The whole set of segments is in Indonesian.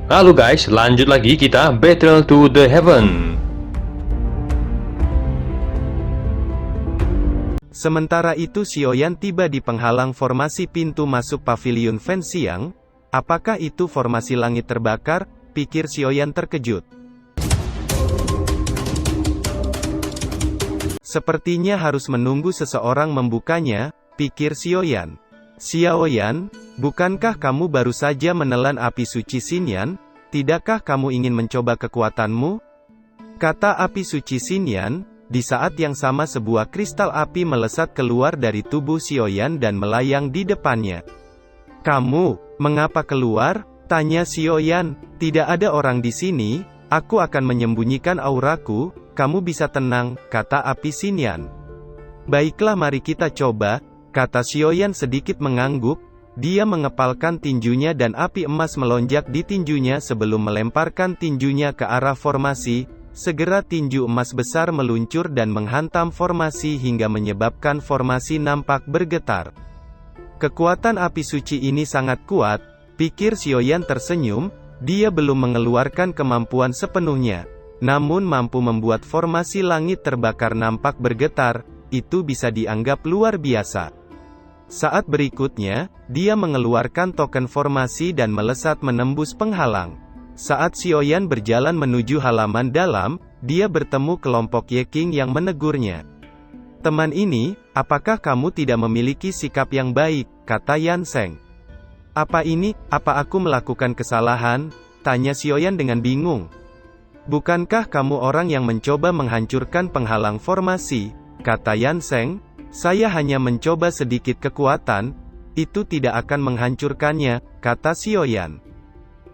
Halo guys, lanjut lagi kita Battle to the Heaven. Sementara itu Xiaoyan tiba di penghalang formasi pintu masuk pavilion Fenxiang. Apakah itu formasi langit terbakar? Pikir Xiaoyan terkejut. Sepertinya harus menunggu seseorang membukanya, pikir Xiaoyan. Xiaoyan, bukankah kamu baru saja menelan api suci Xinyan? Tidakkah kamu ingin mencoba kekuatanmu? Kata api suci Xinyan. Di saat yang sama sebuah kristal api melesat keluar dari tubuh Xiaoyan dan melayang di depannya. Kamu, mengapa keluar? Tanya Xiaoyan. Tidak ada orang di sini, aku akan menyembunyikan auraku, kamu bisa tenang, kata api Xinyan. Baiklah mari kita coba, kata Xiaoyan sedikit mengangguk. Dia mengepalkan tinjunya dan api emas melonjak di tinjunya sebelum melemparkan tinjunya ke arah formasi. Segera tinju emas besar meluncur dan menghantam formasi hingga menyebabkan formasi nampak bergetar. Kekuatan api suci ini sangat kuat, pikir Xiaoyan tersenyum. Dia belum mengeluarkan kemampuan sepenuhnya, namun mampu membuat formasi langit terbakar nampak bergetar, itu bisa dianggap luar biasa. Saat berikutnya, dia mengeluarkan token formasi dan melesat menembus penghalang. Saat Xiaoyan berjalan menuju halaman dalam, dia bertemu kelompok Ye King yang menegurnya. Teman ini, apakah kamu tidak memiliki sikap yang baik, kata Yan Sheng. Apa ini, apa aku melakukan kesalahan? Tanya Xiaoyan dengan bingung. Bukankah kamu orang yang mencoba menghancurkan penghalang formasi, kata Yan Sheng. Saya hanya mencoba sedikit kekuatan, itu tidak akan menghancurkannya, kata Xiaoyan.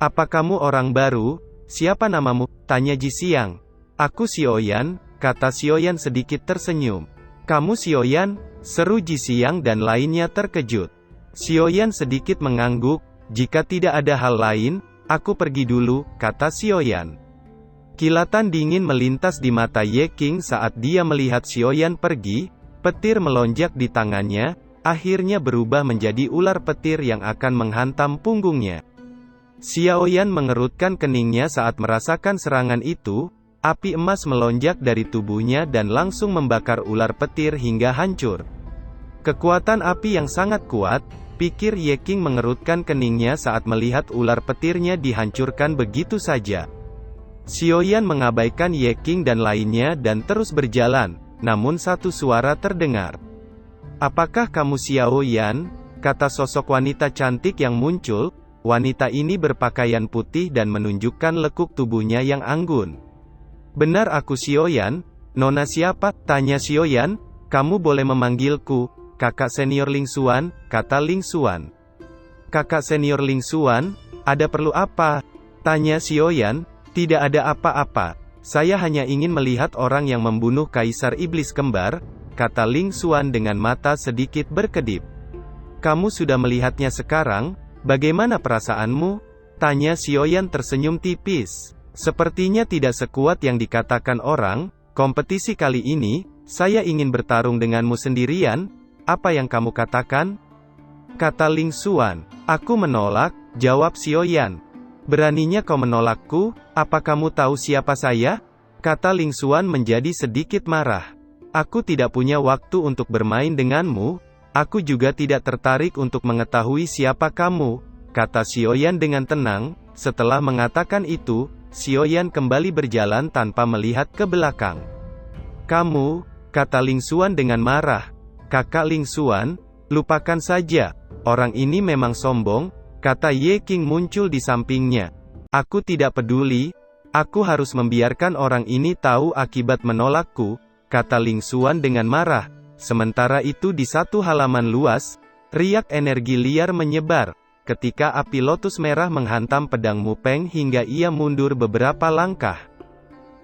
Apa kamu orang baru? Siapa namamu? Tanya Ji Xiang. Aku Xiaoyan, kata Xiaoyan sedikit tersenyum. Kamu Xiaoyan? Seru Ji Xiang dan lainnya terkejut. Xiaoyan sedikit mengangguk. Jika tidak ada hal lain, aku pergi dulu, kata Xiaoyan. Kilatan dingin melintas di mata Ye King saat dia melihat Xiaoyan pergi. Petir melonjak di tangannya, akhirnya berubah menjadi ular petir yang akan menghantam punggungnya. Xiaoyan mengerutkan keningnya saat merasakan serangan itu. Api emas melonjak dari tubuhnya dan langsung membakar ular petir hingga hancur. Kekuatan api yang sangat kuat, pikir Ye King mengerutkan keningnya saat melihat ular petirnya dihancurkan begitu saja. Xiaoyan mengabaikan Ye King dan lainnya dan terus berjalan. Namun satu suara terdengar. Apakah kamu Xiaoyan? Kata sosok wanita cantik yang muncul. Wanita ini berpakaian putih dan menunjukkan lekuk tubuhnya yang anggun. Benar aku Xiaoyan. Nona siapa? Tanya Xiaoyan. Kamu boleh memanggilku kakak senior Ling Xuan, kata Ling Xuan. Kakak senior Ling Xuan, ada perlu apa? Tanya Xiaoyan. Tidak ada apa-apa. Saya hanya ingin melihat orang yang membunuh Kaisar Iblis Kembar, kata Ling Xuan dengan mata sedikit berkedip. Kamu sudah melihatnya sekarang, bagaimana perasaanmu? Tanya Xiaoyan tersenyum tipis. Sepertinya tidak sekuat yang dikatakan orang, kompetisi kali ini, saya ingin bertarung denganmu sendirian, apa yang kamu katakan? Kata Ling Xuan. Aku menolak, jawab Xiaoyan. Beraninya kau menolakku, apa kamu tahu siapa saya? Kata Ling Xuan menjadi sedikit marah. Aku tidak punya waktu untuk bermain denganmu, aku juga tidak tertarik untuk mengetahui siapa kamu, kata Xiaoyan dengan tenang. Setelah mengatakan itu, Xiaoyan kembali berjalan tanpa melihat ke belakang. Kamu, kata Ling Xuan dengan marah. Kakak Ling Xuan, lupakan saja, orang ini memang sombong, kata Ye King muncul di sampingnya. Aku tidak peduli, aku harus membiarkan orang ini tahu akibat menolakku, kata Ling Xuan dengan marah. Sementara itu di satu halaman luas, riak energi liar menyebar, ketika api lotus merah menghantam pedang Mu Peng hingga ia mundur beberapa langkah.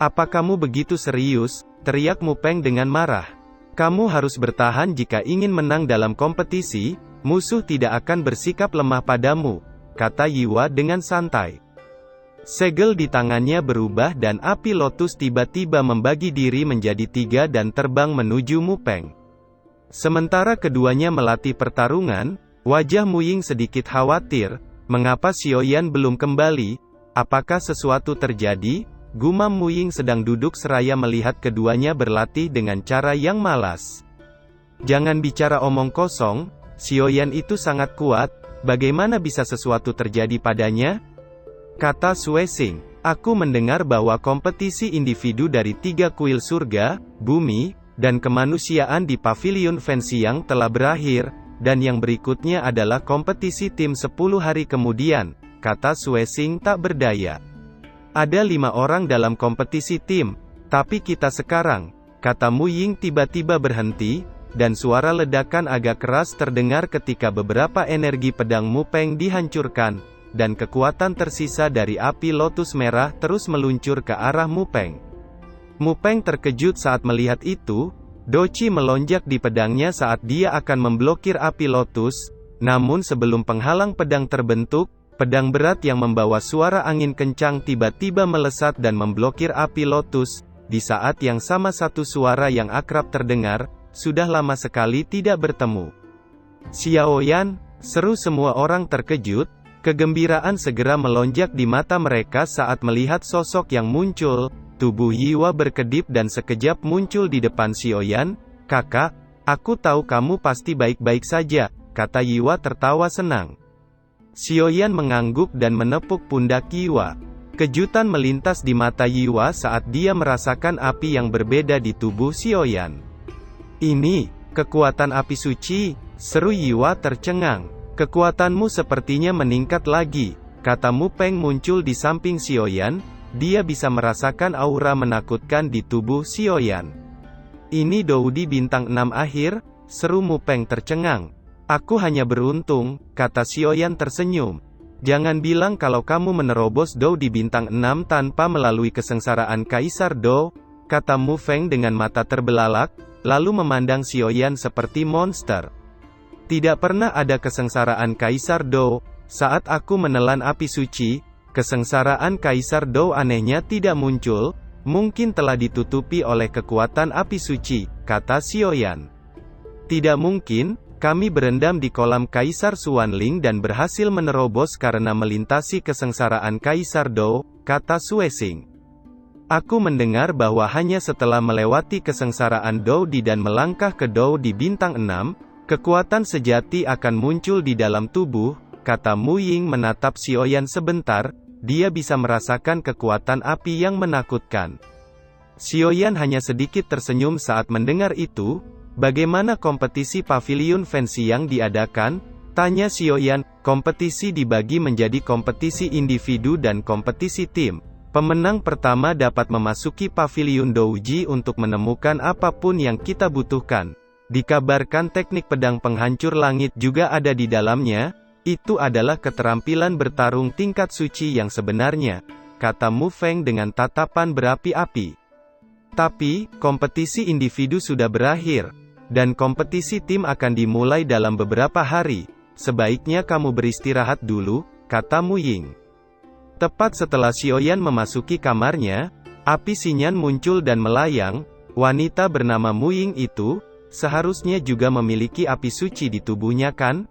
Apa kamu begitu serius? Teriak Mu Peng dengan marah. Kamu harus bertahan jika ingin menang dalam kompetisi. Musuh tidak akan bersikap lemah padamu, kata Yiwa dengan santai. Segel di tangannya berubah dan api lotus tiba-tiba membagi diri menjadi 3 dan terbang menuju Mu Peng. Sementara keduanya melatih pertarungan, wajah Mu Ying sedikit khawatir, mengapa Xiaoyan belum kembali? apakah sesuatu terjadi? Gumam Mu Ying sedang duduk seraya melihat keduanya berlatih dengan cara yang malas. Jangan bicara omong kosong, Xiaoyan itu sangat kuat, bagaimana bisa sesuatu terjadi padanya? Kata Sui Xing. Aku mendengar bahwa kompetisi individu dari 3 kuil surga, bumi, dan kemanusiaan di Pavilion Fenxiang telah berakhir, dan yang berikutnya adalah kompetisi tim 10 hari kemudian, kata Sui Xing tak berdaya. Ada 5 orang dalam kompetisi tim, tapi kita sekarang, kata Mu Ying tiba-tiba berhenti, dan suara ledakan agak keras terdengar ketika beberapa energi pedang Mu Peng dihancurkan, dan kekuatan tersisa dari api lotus merah terus meluncur ke arah Mu Peng. Mu Peng terkejut saat melihat itu, Doci melonjak di pedangnya saat dia akan memblokir api lotus, namun sebelum penghalang pedang terbentuk, pedang berat yang membawa suara angin kencang tiba-tiba melesat dan memblokir api lotus. Di saat yang sama satu suara yang akrab terdengar, sudah lama sekali tidak bertemu. Xiaoyan, seru semua orang terkejut. Kegembiraan segera melonjak di mata mereka saat melihat sosok yang muncul. Tubuh Yiwa berkedip dan sekejap muncul di depan Xiaoyan. Kakak, aku tahu kamu pasti baik-baik saja, kata Yiwa tertawa senang. Xiaoyan mengangguk dan menepuk pundak Yiwa. Kejutan melintas di mata Yiwa saat dia merasakan api yang berbeda di tubuh Xiaoyan. Ini, kekuatan api suci, seru Yiwa tercengang. Kekuatanmu sepertinya meningkat lagi, kata Mu Peng muncul di samping Xiaoyan, dia bisa merasakan aura menakutkan di tubuh Xiaoyan. Ini Doudi bintang 6 akhir, seru Mu Peng tercengang. Aku hanya beruntung, kata Xiaoyan tersenyum. Jangan bilang kalau kamu menerobos Doudi bintang 6 tanpa melalui kesengsaraan Kaisar Dou, kata Mu Feng dengan mata terbelalak, lalu memandang Xiaoyan seperti monster. Tidak pernah ada kesengsaraan Kaisar Dou, saat aku menelan api suci, kesengsaraan Kaisar Dou anehnya tidak muncul, mungkin telah ditutupi oleh kekuatan api suci, kata Xiaoyan. Tidak mungkin, kami berendam di kolam Kaisar Xuanling dan berhasil menerobos karena melintasi kesengsaraan Kaisar Dou, kata Sui Xing. Aku mendengar bahwa hanya setelah melewati kesengsaraan Doudi dan melangkah ke Doudi bintang 6, kekuatan sejati akan muncul di dalam tubuh, kata Mu Ying menatap Xiaoyan sebentar, dia bisa merasakan kekuatan api yang menakutkan. Xiaoyan hanya sedikit tersenyum saat mendengar itu. Bagaimana kompetisi Pavilion Fenxiang diadakan? Tanya Xiaoyan. Kompetisi dibagi menjadi kompetisi individu dan kompetisi tim. Pemenang pertama dapat memasuki Pavilion Douji untuk menemukan apapun yang kita butuhkan. Dikabarkan teknik pedang penghancur langit juga ada di dalamnya, itu adalah keterampilan bertarung tingkat suci yang sebenarnya, kata Mu Feng dengan tatapan berapi-api. Tapi, kompetisi individu sudah berakhir, dan kompetisi tim akan dimulai dalam beberapa hari, sebaiknya kamu beristirahat dulu, kata Mu Ying. Tepat setelah Xiaoyan memasuki kamarnya, api Xinyan muncul dan melayang, wanita bernama Mu Ying itu, seharusnya juga memiliki api suci di tubuhnya kan?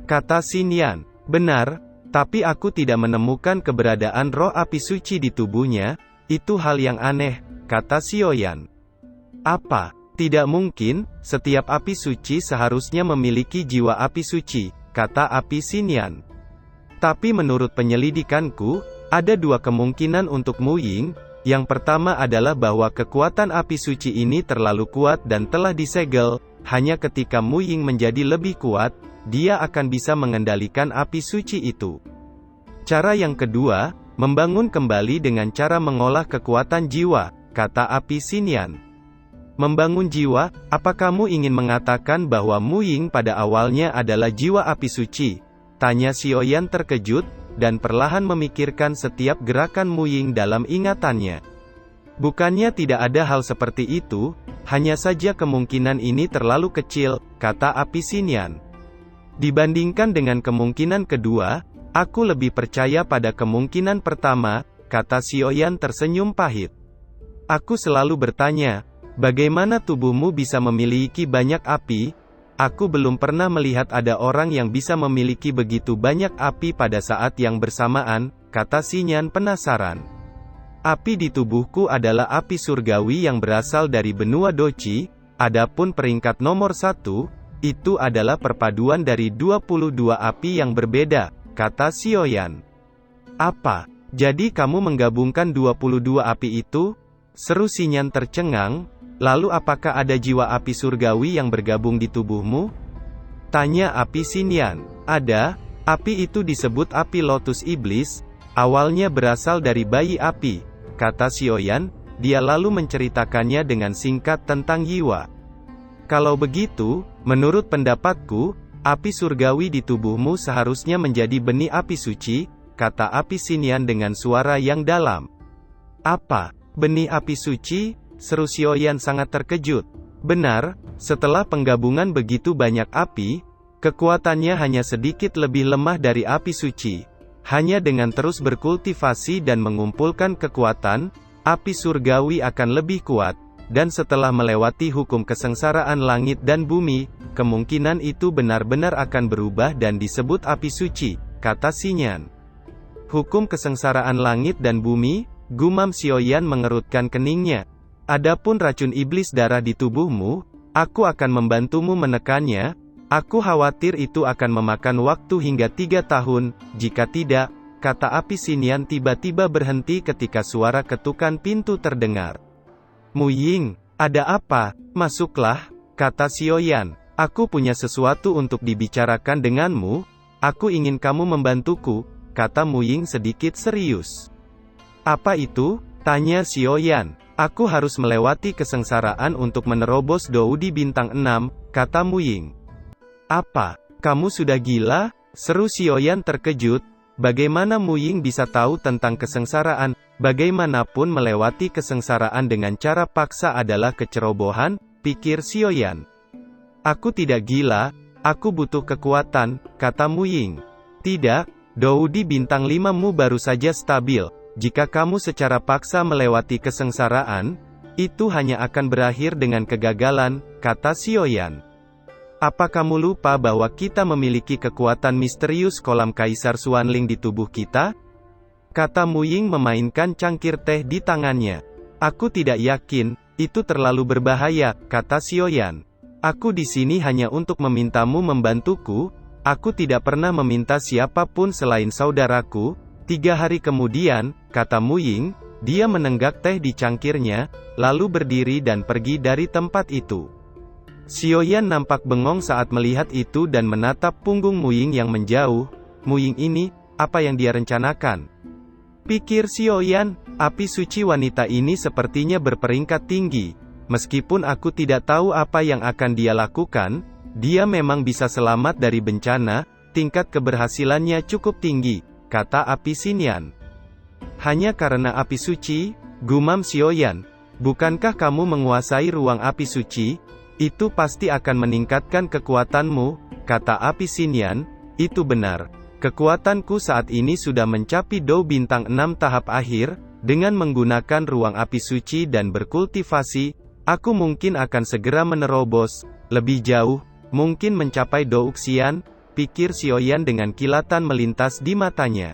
Kata Xinyan. Benar, tapi aku tidak menemukan keberadaan roh api suci di tubuhnya, itu hal yang aneh, kata Xiaoyan. Apa? Tidak mungkin, setiap api suci seharusnya memiliki jiwa api suci, kata api Xinyan. Tapi menurut penyelidikanku, ada 2 kemungkinan untuk Mu Ying. Yang pertama adalah bahwa kekuatan api suci ini terlalu kuat dan telah disegel, hanya ketika Mu Ying menjadi lebih kuat, dia akan bisa mengendalikan api suci itu. Cara yang kedua, membangun kembali dengan cara mengolah kekuatan jiwa, kata api Xinyan. Membangun jiwa, apa kamu ingin mengatakan bahwa Mu Ying pada awalnya adalah jiwa api suci? Tanya Xiaoyan terkejut, dan perlahan memikirkan setiap gerakan Mu Ying dalam ingatannya. Bukannya tidak ada hal seperti itu, hanya saja kemungkinan ini terlalu kecil, kata api Xinyan. Dibandingkan dengan kemungkinan kedua, aku lebih percaya pada kemungkinan pertama, kata Xiaoyan tersenyum pahit. Aku selalu bertanya, bagaimana tubuhmu bisa memiliki banyak api? Aku belum pernah melihat ada orang yang bisa memiliki begitu banyak api pada saat yang bersamaan, kata Xinyan penasaran. Api di tubuhku adalah api surgawi yang berasal dari benua Doqi, adapun peringkat nomor 1, itu adalah perpaduan dari 22 api yang berbeda, kata Xiaoyan. Apa? Jadi kamu menggabungkan 22 api itu? Seru Xinyan tercengang. Lalu apakah ada jiwa api surgawi yang bergabung di tubuhmu? Tanya api Xinyan. Ada. Api itu disebut api lotus iblis. Awalnya berasal dari bayi api, kata Xiaoyan. Dia lalu menceritakannya dengan singkat tentang Yiwa. Kalau begitu, menurut pendapatku, api surgawi di tubuhmu seharusnya menjadi benih api suci, kata api Xinyan dengan suara yang dalam. Apa? Benih api suci? Seru Xiaoyan sangat terkejut. Benar, setelah penggabungan begitu banyak api, kekuatannya hanya sedikit lebih lemah dari api suci. Hanya dengan terus berkultivasi dan mengumpulkan kekuatan, api surgawi akan lebih kuat, dan setelah melewati hukum kesengsaraan langit dan bumi, kemungkinan itu benar-benar akan berubah dan disebut api suci, kata Xinyan. Hukum kesengsaraan langit dan bumi? Gumam Xiaoyan mengerutkan keningnya. Adapun racun iblis darah di tubuhmu, aku akan membantumu menekannya. Aku khawatir itu akan memakan waktu hingga 3 tahun, jika tidak, kata api Xinyan tiba-tiba berhenti ketika suara ketukan pintu terdengar. Mu Ying, ada apa? Masuklah, kata Xiaoyan. Aku punya sesuatu untuk dibicarakan denganmu. Aku ingin kamu membantuku, kata Mu Ying sedikit serius. Apa itu? Tanya Xiaoyan. Aku harus melewati kesengsaraan untuk menerobos Doudi bintang 6, kata Mu Ying. Apa? Kamu sudah gila? Seru Xiaoyan terkejut. Bagaimana Mu Ying bisa tahu tentang kesengsaraan? Bagaimanapun melewati kesengsaraan dengan cara paksa adalah kecerobohan, pikir Xiaoyan. Aku tidak gila, aku butuh kekuatan, kata Mu Ying. Tidak, Doudi bintang 5-mu baru saja stabil. Jika kamu secara paksa melewati kesengsaraan, itu hanya akan berakhir dengan kegagalan, kata Xiaoyan. Apa kamu lupa bahwa kita memiliki kekuatan misterius kolam Kaisar Xuanling di tubuh kita? Kata Mu Ying memainkan cangkir teh di tangannya. Aku tidak yakin, itu terlalu berbahaya, kata Xiaoyan. Aku di sini hanya untuk memintamu membantuku, aku tidak pernah meminta siapapun selain saudaraku. 3 hari kemudian, kata Mu Ying, dia menenggak teh di cangkirnya, lalu berdiri dan pergi dari tempat itu. Xiaoyan nampak bengong saat melihat itu dan menatap punggung Mu Ying yang menjauh. Mu Ying ini, apa yang dia rencanakan? Pikir Xiaoyan, api suci wanita ini sepertinya berperingkat tinggi. Meskipun aku tidak tahu apa yang akan dia lakukan, dia memang bisa selamat dari bencana, tingkat keberhasilannya cukup tinggi, kata api Xinyan. Hanya karena api suci, gumam Xiaoyan. Bukankah kamu menguasai ruang api suci? Itu pasti akan meningkatkan kekuatanmu, kata api Xinyan. Itu benar. Kekuatanku saat ini sudah mencapai Dou bintang 6 tahap akhir. Dengan menggunakan ruang api suci dan berkultivasi, aku mungkin akan segera menerobos lebih jauh, mungkin mencapai Dou Xian, pikir Xiaoyan dengan kilatan melintas di matanya.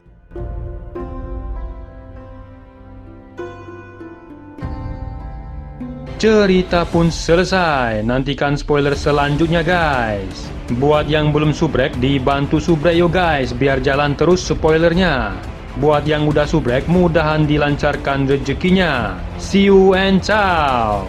Cerita pun selesai, nantikan spoiler selanjutnya guys. Buat yang belum subrek, dibantu subrek yo guys, biar jalan terus spoilernya. Buat yang udah subrek, mudahan dilancarkan rezekinya. See you and ciao.